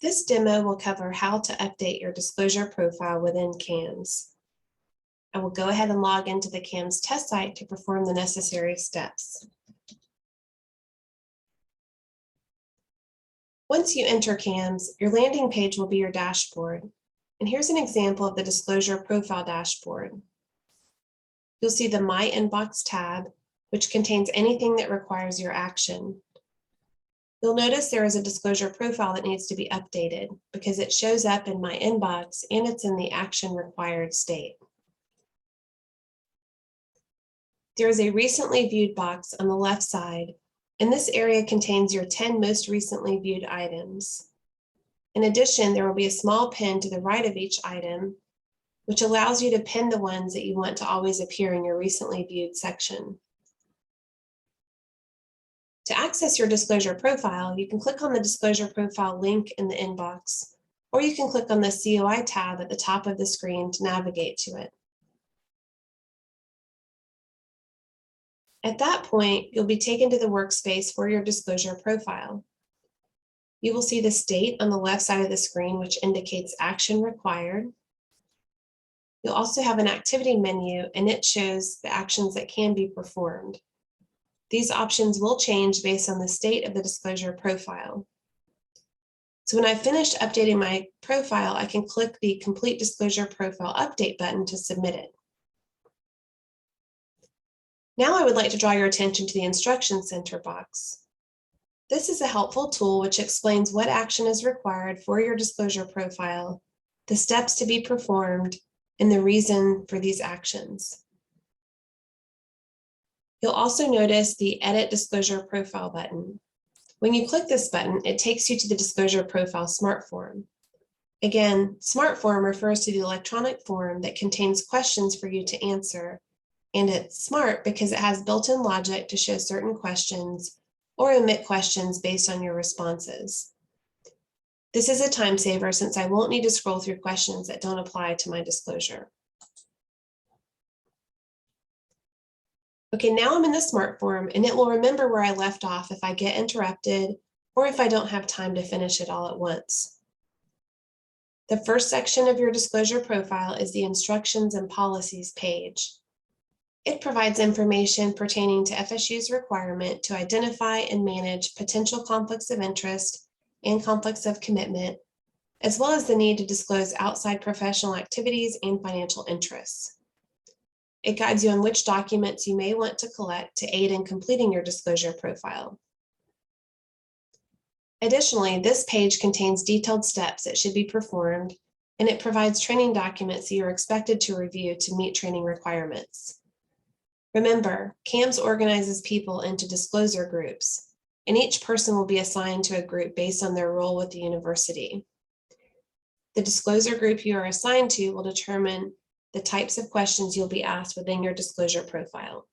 This demo will cover how to update your disclosure profile within CAMS. I will go ahead and log into the CAMS test site to perform the necessary steps. Once you enter CAMS, your landing page will be your dashboard. And here's an example of the disclosure profile dashboard. You'll see the My Inbox tab, which contains anything that requires your action. You'll notice there is a disclosure profile that needs to be updated because it shows up in My Inbox and it's in the action required state. There is a recently viewed box on the left side, and this area contains your 10 most recently viewed items. In addition, there will be a small pin to the right of each item, which allows you to pin the ones that you want to always appear in your recently viewed section. To access your disclosure profile, you can click on the disclosure profile link in the inbox, or you can click on the COI tab at the top of the screen to navigate to it. At that point, you'll be taken to the workspace for your disclosure profile. You will see the state on the left side of the screen, which indicates action required. You'll also have an activity menu, and it shows the actions that can be performed. These options will change based on the state of the disclosure profile. So when I've finished updating my profile, I can click the Complete Disclosure Profile Update button to submit it. Now I would like to draw your attention to the Instruction Center box. This is a helpful tool which explains what action is required for your disclosure profile, the steps to be performed, and the reason for these actions. You'll also notice the Edit Disclosure Profile button. When you click this button, it takes you to the Disclosure Profile Smart Form. Again, Smart Form refers to the electronic form that contains questions for you to answer, and it's smart because it has built-in logic to show certain questions or omit questions based on your responses. This is a time saver since I won't need to scroll through questions that don't apply to my disclosure. Okay, now I'm in the Smart Form, and it will remember where I left off if I get interrupted or if I don't have time to finish it all at once. The first section of your disclosure profile is the Instructions and Policies page. It provides information pertaining to FSU's requirement to identify and manage potential conflicts of interest and conflicts of commitment, as well as the need to disclose outside professional activities and financial interests. It guides you on which documents you may want to collect to aid in completing your disclosure profile. Additionally, this page contains detailed steps that should be performed, and it provides training documents that you are expected to review to meet training requirements. Remember, CAMS organizes people into disclosure groups, and each person will be assigned to a group based on their role with the university. The disclosure group you are assigned to will determine the types of questions you'll be asked within your disclosure profile.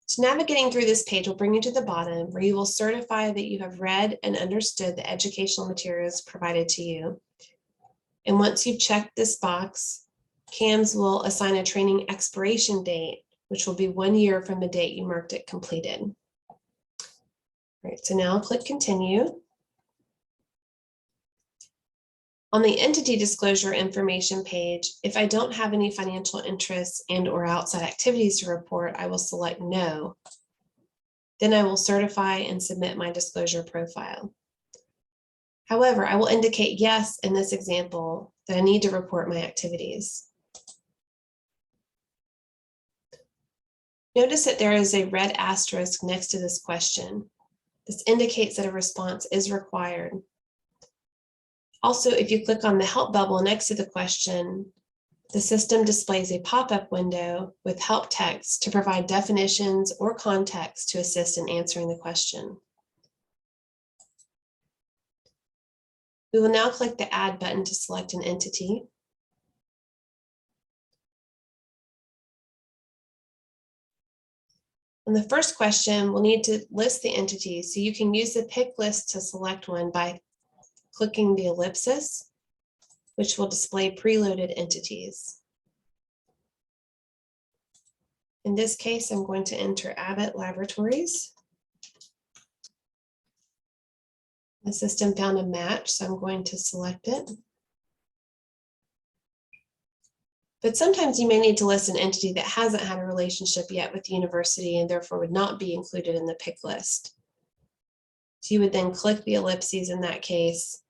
So navigating through this page will bring you to the bottom where you will certify that you have read and understood the educational materials provided to you. And once you've checked this box, CAMS will assign a training expiration date, which will be 1 year from the date you marked it completed. All right, so now click Continue. On the entity disclosure information page, if I don't have any financial interests and/or outside activities to report, I will select No. Then I will certify and submit my disclosure profile. However, I will indicate yes in this example that I need to report my activities. Notice that there is a red asterisk next to this question. This indicates that a response is required. Also, if you click on the help bubble next to the question, the system displays a pop-up window with help text to provide definitions or context to assist in answering the question. We will now click the Add button to select an entity. On the first question, we'll need to list the entities, so you can use the pick list to select one by clicking the ellipsis, which will display preloaded entities. In this case, I'm going to enter Abbott Laboratories. The system found a match, so I'm going to select it. But sometimes you may need to list an entity that hasn't had a relationship yet with the university and therefore would not be included in the pick list. So you would then click the ellipses in that case.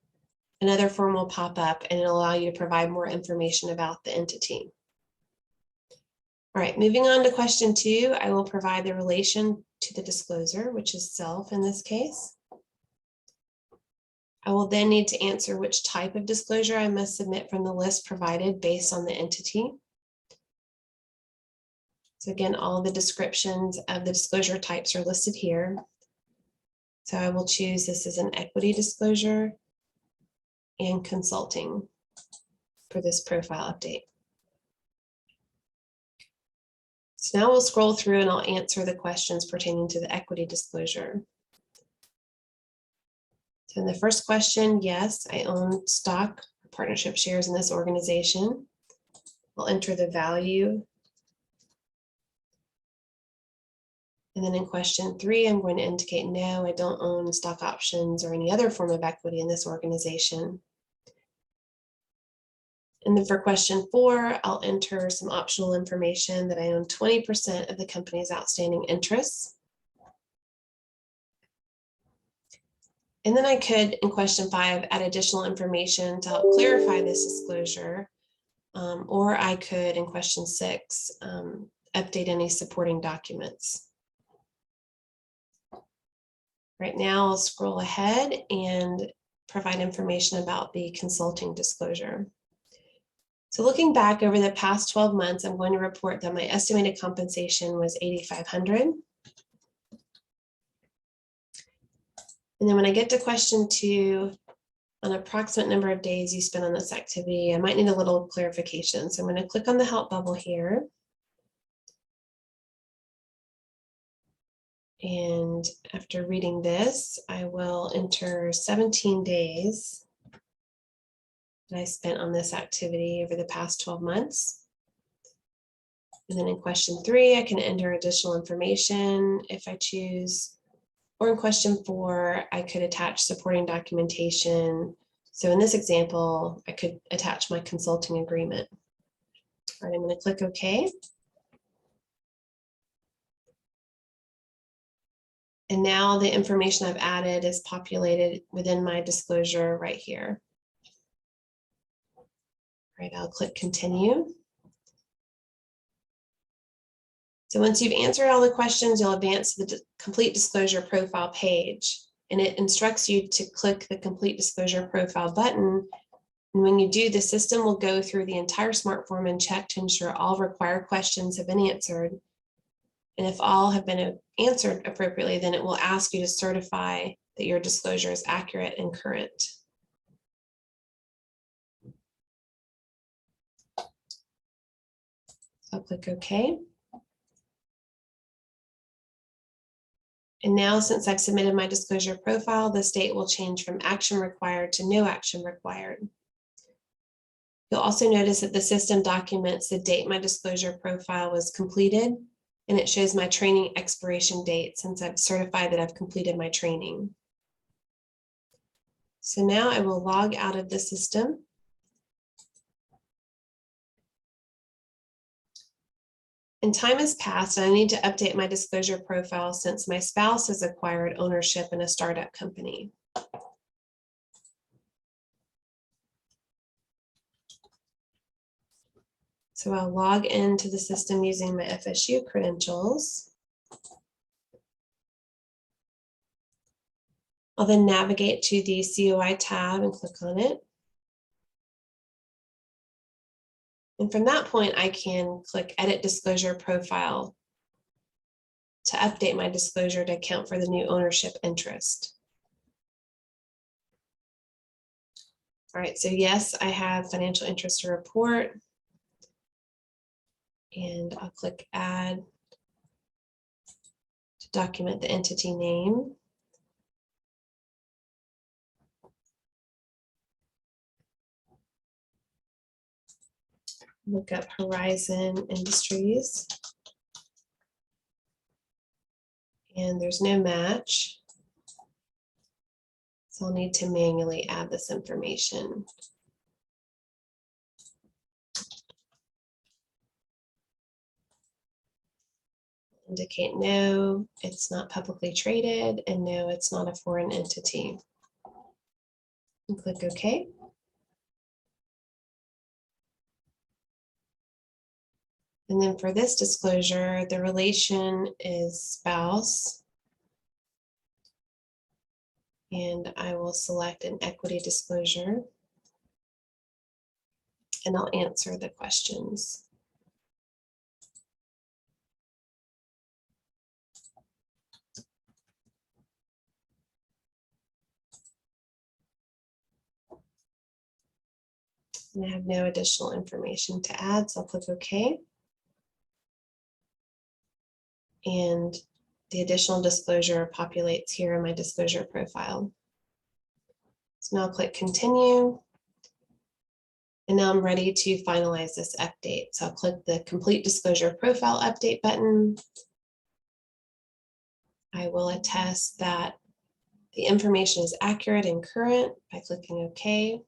Another form will pop up and it'll allow you to provide more information about the entity. All right, moving on to question 2, I will provide the relation to the disclosure, which is self in this case. I will then need to answer which type of disclosure I must submit from the list provided based on the entity. So again, all the descriptions of the disclosure types are listed here. So I will choose this as an equity disclosure and consulting for this profile update. So now we'll scroll through and I'll answer the questions pertaining to the equity disclosure. So in the first question, yes, I own stock or partnership shares in this organization. I'll enter the value. And then in question 3, I'm going to indicate no, I don't own stock options or any other form of equity in this organization. And then for question 4, I'll enter some optional information that I own 20% of the company's outstanding interests. And then I could, in question 5, add additional information to help clarify this disclosure. Or I could, in question 6, update any supporting documents. Right now, I'll scroll ahead and provide information about the consulting disclosure. So looking back over the past 12 months, I'm going to report that my estimated compensation was $8,500. And then when I get to question 2, an approximate number of days you spend on this activity, I might need a little clarification. So I'm going to click on the help bubble here. And after reading this, I will enter 17 days that I spent on this activity over the past 12 months. And then in question 3, I can enter additional information if I choose. Or in question 4, I could attach supporting documentation. So in this example, I could attach my consulting agreement. All right, I'm going to click OK. And now the information I've added is populated within my disclosure right here. All right, I'll click continue. So once you've answered all the questions, you'll advance to the complete disclosure profile page. And it instructs you to click the complete disclosure profile button. And when you do, the system will go through the entire smart form and check to ensure all required questions have been answered. And if all have been answered appropriately, then it will ask you to certify that your disclosure is accurate and current. I'll click OK. And now, since I've submitted my disclosure profile, the state will change from action required to no action required. You'll also notice that the system documents the date my disclosure profile was completed, and it shows my training expiration date since I've certified that I've completed my training. So now I will log out of the system. And time has passed, and I need to update my disclosure profile since my spouse has acquired ownership in a startup company. So I'll log into the system using my FSU credentials. I'll then navigate to the COI tab and click on it. And from that point, I can click Edit Disclosure Profile to update my disclosure to account for the new ownership interest. All right, so yes, I have financial interest to report. And I'll click Add to document the entity name. Look up Horizon Industries. And there's no match. So I'll need to manually add this information. Indicate no, it's not publicly traded, and no, it's not a foreign entity. And click OK. And then for this disclosure, the relation is spouse. And I will select an equity disclosure. And I'll answer the questions. And I have no additional information to add, so I'll click OK. And the additional disclosure populates here in my disclosure profile. So now I'll click Continue. And now I'm ready to finalize this update. So I'll click the Complete Disclosure Profile Update button. I will attest that the information is accurate and current by clicking OK.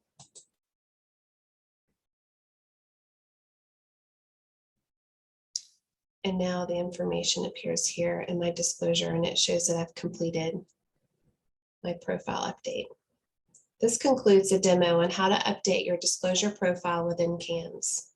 And now the information appears here in my disclosure, and it shows that I've completed my profile update. This concludes the demo on how to update your disclosure profile within CAMS.